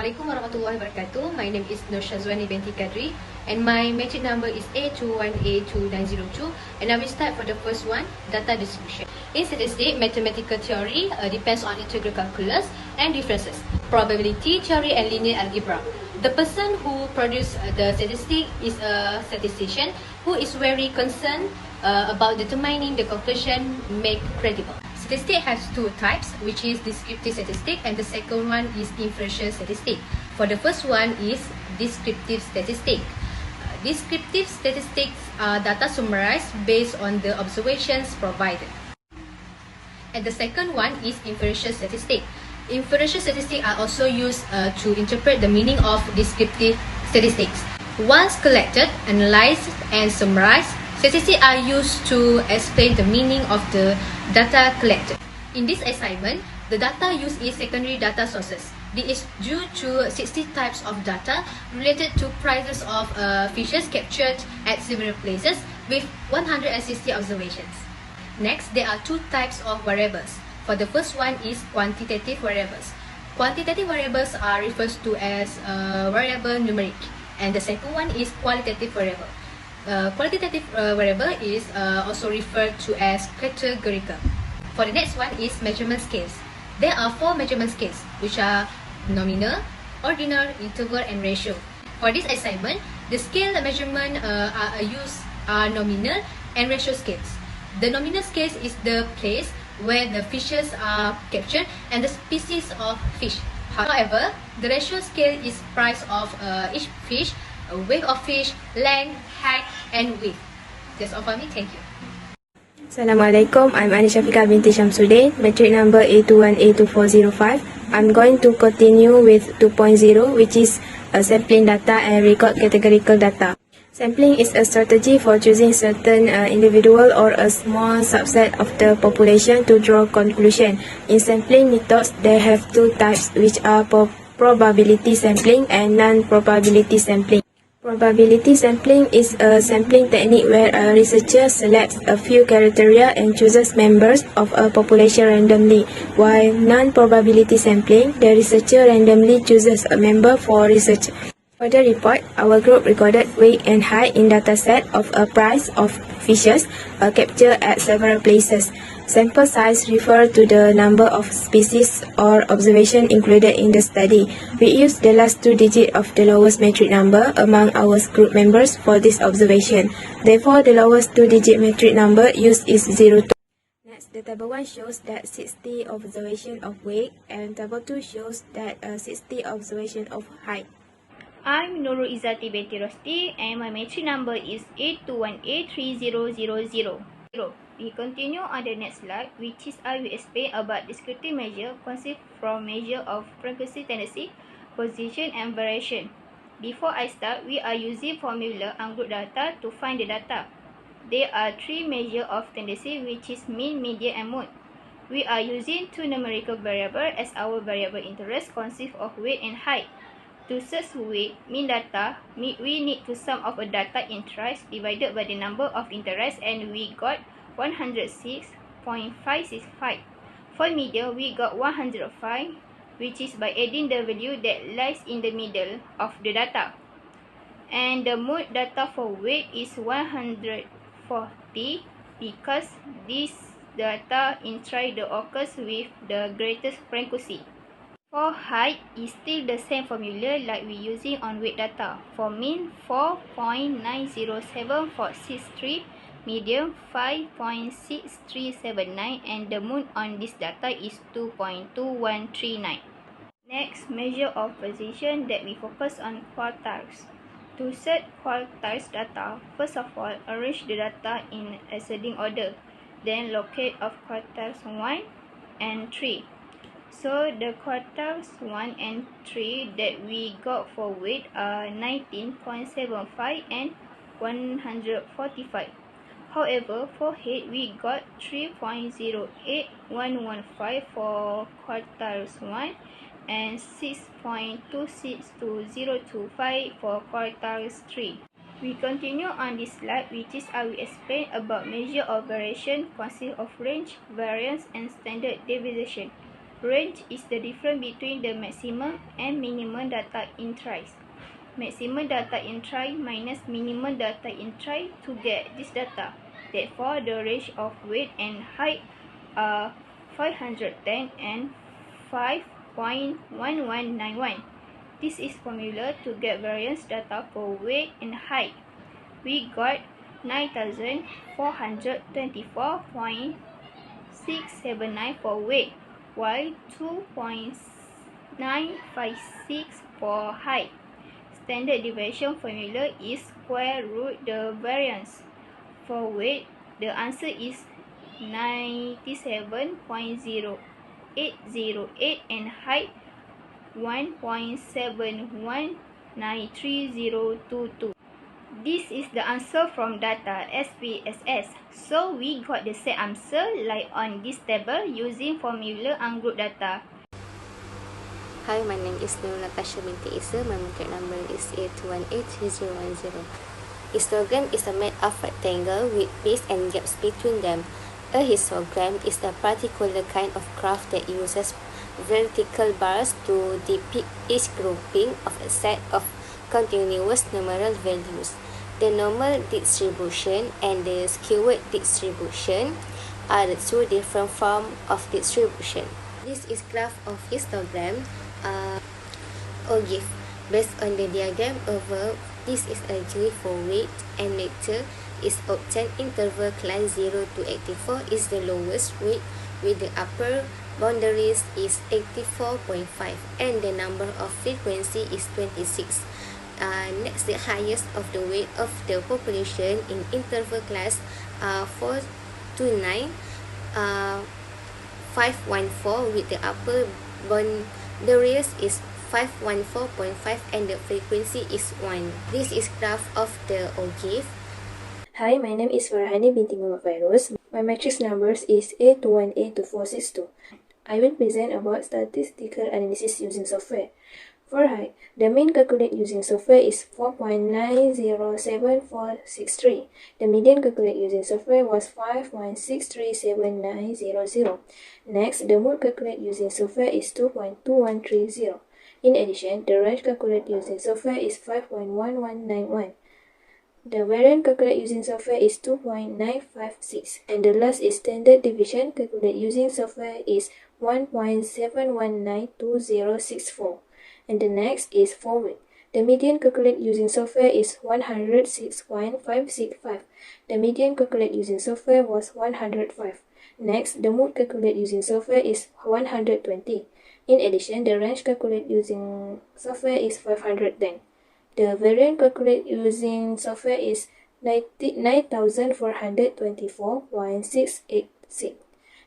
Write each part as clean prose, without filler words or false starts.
Assalamualaikum warahmatullahi wabarakatuh. My name is Nur Shazwani binti Kadri and my matric number is A21A2902, and I will start for the first one, data distribution. In statistics, mathematical theory depends on integral calculus and differences, probability theory and linear algebra. The person who produces the statistic is a statistician who is very concerned about determining the conclusion made credible. Statistics has two types, which is descriptive statistic and the second one is inferential statistic. For the first one is descriptive statistic. Descriptive statistics are data summarized based on the observations provided. And the second one is inferential statistic. Inferential statistics are also used to interpret the meaning of descriptive statistics. Once collected, analyzed, and summarized, statistics are used to explain the meaning of the data collected. In this assignment, the data used is secondary data sources. This is due to 60 types of data related to prices of fishes captured at several places with 160 observations. Next, there are two types of variables. For the first one is quantitative variables. Quantitative variables are referred to as variable numeric, and the second one is qualitative variable. Qualitative variable is also referred to as categorical. For the next one is measurement scales. There are 4 measurement scales, which are nominal, ordinal, interval, and ratio. For this assignment, the scale measurement are nominal and ratio scales. The nominal scales is the place where the fishes are captured and the species of fish. However, the ratio scale is price of each fish, weight of fish, length, height, and width. That's all for me. Thank you. Assalamualaikum, I'm Anisha Fika binti Shamsuddin, matric number A21A2405. I'm going to continue with 2.0, which is sampling data and record categorical data. Sampling is a strategy for choosing certain individual or a small subset of the population to draw conclusion. In sampling methods, there have two types, which are probability sampling and non-probability sampling. Probability sampling is a sampling technique where a researcher selects a few criteria and chooses members of a population randomly, while non-probability sampling, the researcher randomly chooses a member for research. For the report, our group recorded weight and height in dataset of a price of fishes captured at several places. Sample size refers to the number of species or observation included in the study. We used the last 2 digits of the lowest metric number among our group members for this observation. Therefore, the lowest 2-digit metric number used is 02. Next, the table 1 shows that 60 observation of weight and table 2 shows that 60 observation of height. I'm Nurul Izzati binti Rosti and my matric number is 821A3000. We continue on the next slide, which is I will explain about descriptive measure consist from measure of frequency, tendency, position, and variation. Before I start, we are using formula ungroup data to find the data. There are 3 measures of tendency, which is mean, median, and mode. We are using 2 numerical variables as our variable interest consist of weight and height. To search weight, mean data, we need to sum of a data interest divided by the number of interest, and we got 106.565. For median, we got 105, which is by adding the value that lies in the middle of the data. And the mode data for weight is 140 because this data interest occurs with the greatest frequency. For height, is still the same formula like we using on weight data. For mean, 4.907463, median 5.6379, and the mode on this data is 2.2139. Next, measure of position that we focus on quartiles. To set quartiles data, first of all, arrange the data in ascending order, then locate of quartiles 1 and 3. So the quartiles 1 and 3 that we got for weight are 19.75 and 145. However, for height we got 3.08115 for quartiles 1 and 6.262025 for quartiles 3. We continue on this slide, which is I will explain about measure of variation consist of range, variance, and standard deviation. Range is the difference between the maximum and minimum data in tries. Maximum data in try minus minimum data in try to get this data. Therefore, the range of weight and height are 510 and 5.1191. This is formula to get variance data for weight and height. We got 9,424.679 for weight, while 2.956 for height. Standard deviation formula is square root the variance. For weight, the answer is 97.0808 and height 1.719322. This is the answer from data SPSS. So we got the set answer like on this table using formula ungroup data. Hi, my name is Nur Natasha binti Isa. My metric number is A2183010. Histogram is a made of rectangle with base and gaps between them. A histogram is a particular kind of graph that uses vertical bars to depict each grouping of a set of continuous numeral values. The normal distribution and the skewed distribution are the two different forms of distribution. This is graph of histogram GIF. Based on the diagram above, this is a GIF for weight and meter is obtained. Interval class 0 to 84 is the lowest weight with the upper boundaries is 84.5 and the number of frequency is 26. Next, the highest of the weight of the population in interval class 4 to 9, 514 with the upper boundaries is 514.5 and the frequency is 1. This is graph of the OGIF. Hi, my name is Farhani binti Muhammad Fairuz. My matrix numbers is A21A2462. I will present about statistical analysis using software. For height, the mean calculated using software is 4.907463. The median calculated using software was 5.637900. Next, the mode calculated using software is 2.2130. In addition, the range calculated using software is 5.1191. The variance calculated using software is 2.956. And the last is standard deviation calculated using software is 1.7192064. And the next is forward. The median calculated using software is 106.565. The median calculated using software was 105. Next, the mode calculated using software is 120. In addition, the range calculated using software is 510. The variance calculated using software is 9424.686.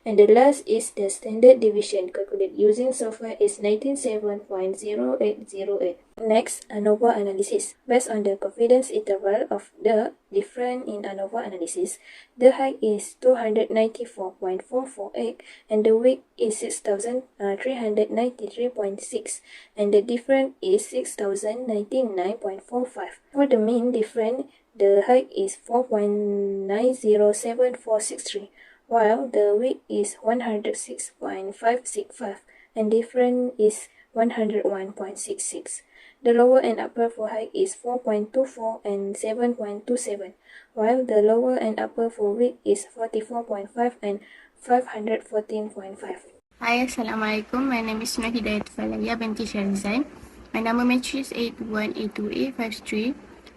And the last is the standard deviation calculated using software is 97.0808. Next, ANOVA analysis. Based on the confidence interval of the difference in ANOVA analysis, the height is 294.448 and the width is 6,393.6 and the difference is 6,099.45. For the mean difference, the height is 4.907463. While the width is 106.565 and difference is 101.66. The lower and upper for height is 4.24 and 7.27, while the lower and upper for width is 44.5 and 514.5. Hi, Assalamualaikum. My name is Nur Hidayat Falaya binti Syarizan. My number matrix is 8182A53.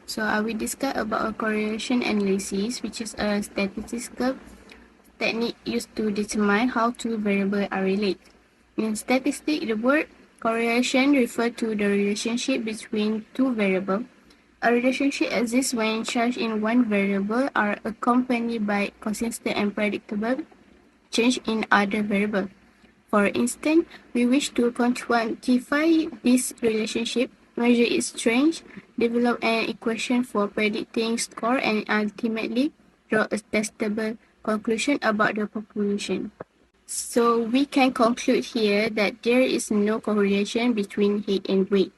So I will discuss about a correlation analysis, which is a statistical technique used to determine how two variables are related. In statistics, the word correlation refers to the relationship between two variables. A relationship exists when change in one variable are accompanied by consistent and predictable change in other variables. For instance, we wish to quantify this relationship, measure its strength, develop an equation for predicting score, and ultimately draw a testable conclusion about the population. So we can conclude here that there is no correlation between height and weight.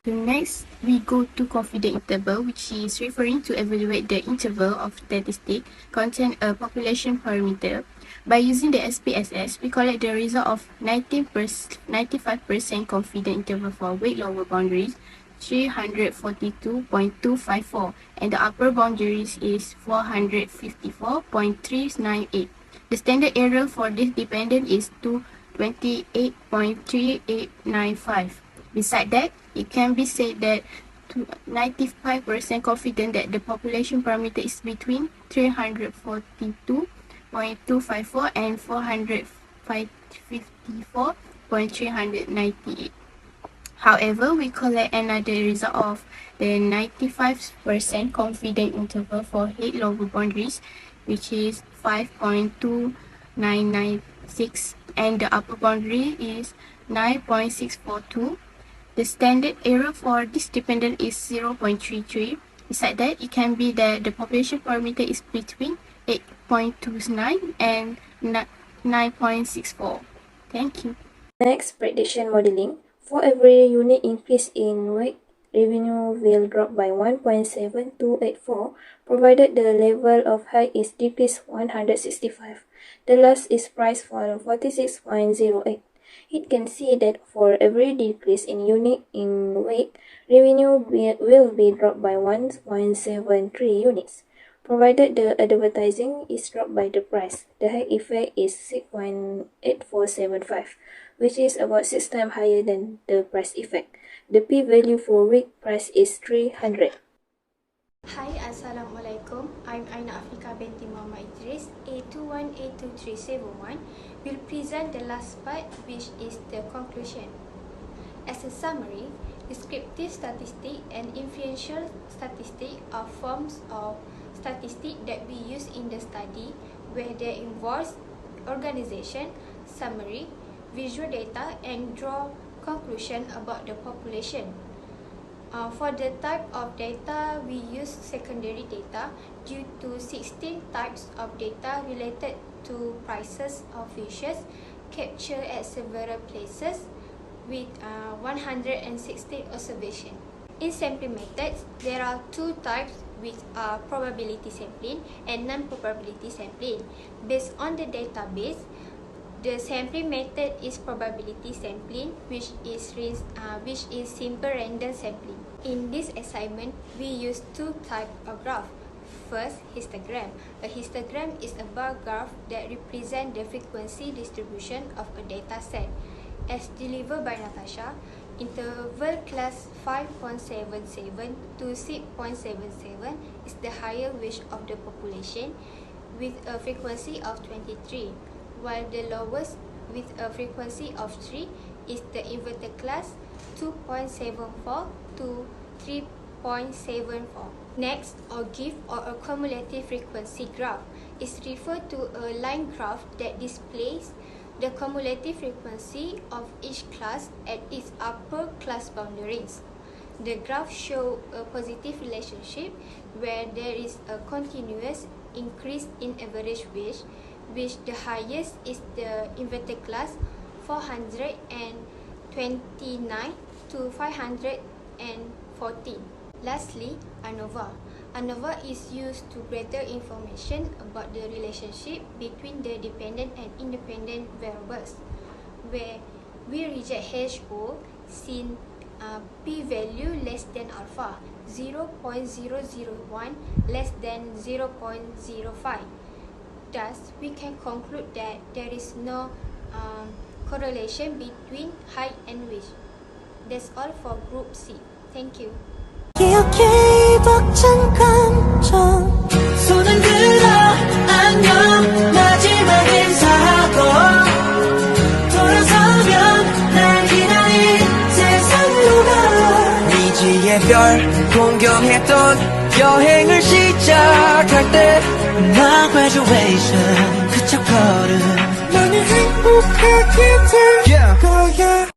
So next, we go to confidence interval, which is referring to evaluate the interval of statistic contain a population parameter. By using the SPSS, we collect the result of 95% confidence interval for weight lower boundaries, 342.254, and the upper boundaries is 454.398. The standard error for this dependent is 28.3895. Besides that, it can be said that 95% confident that the population parameter is between 342.254 and 454.398. However, we collect another result of the 95% confident interval for head lower boundaries, which is 5.2996, and the upper boundary is 9.642. The standard error for this dependent is 0.33. Besides that, it can be that the population parameter is between 8.29 and 9.64. Thank you. Next, prediction modeling. For every unit increase in weight, revenue will drop by 1.7284, provided the level of height is decreased 165. The loss is priced for 46.08. It can see that for every decrease in unit in weight, revenue will be dropped by 1.73 units, provided the advertising is dropped by the price. The height effect is 6.8475, which is about 6 times higher than the price effect. The p-value for weak price is 300. Hi, Assalamualaikum. I'm Aina Afrika binti Muhammad Idris. A21A2371 will present the last part, which is the conclusion. As a summary, descriptive statistic and inferential statistic are forms of statistics that we use in the study where they involves organization, summary, visual data, and draw conclusion about the population. For the type of data, we use secondary data due to 16 types of data related to prices of fishes captured at several places with 116 observations. In sampling methods, there are two types, which are probability sampling and non-probability sampling. Based on the database, the sampling method is probability sampling, which is simple random sampling. In this assignment, we use two types of graph. First, histogram. A histogram is a bar graph that represents the frequency distribution of a data set. As delivered by Natasha, interval class 5.77 to 6.77 is the higher range of the population with a frequency of 23. While the lowest with a frequency of 3 is the inverted class 2.74 to 3.74. Next, ogive or a cumulative frequency graph is referred to a line graph that displays the cumulative frequency of each class at its upper class boundaries. The graph shows a positive relationship where there is a continuous increase in average wage, which the highest is the inverted class 429 to 514. Lastly, ANOVA. ANOVA is used to gather information about the relationship between the dependent and independent variables, where we reject HO since p-value less than alpha, 0.001 less than 0.05. Thus, we can conclude that there is no correlation between height and weight. That's all for Group C. Thank you. 기억해 벅찬 감정 손을 들어 안녕 마지막 인사하고 돌아서면 날 기다린 세상으로 가 미지의 별 공경했던 여행을 시작할 때 My graduation 그첫 걸음 너는 행복하게 될 거야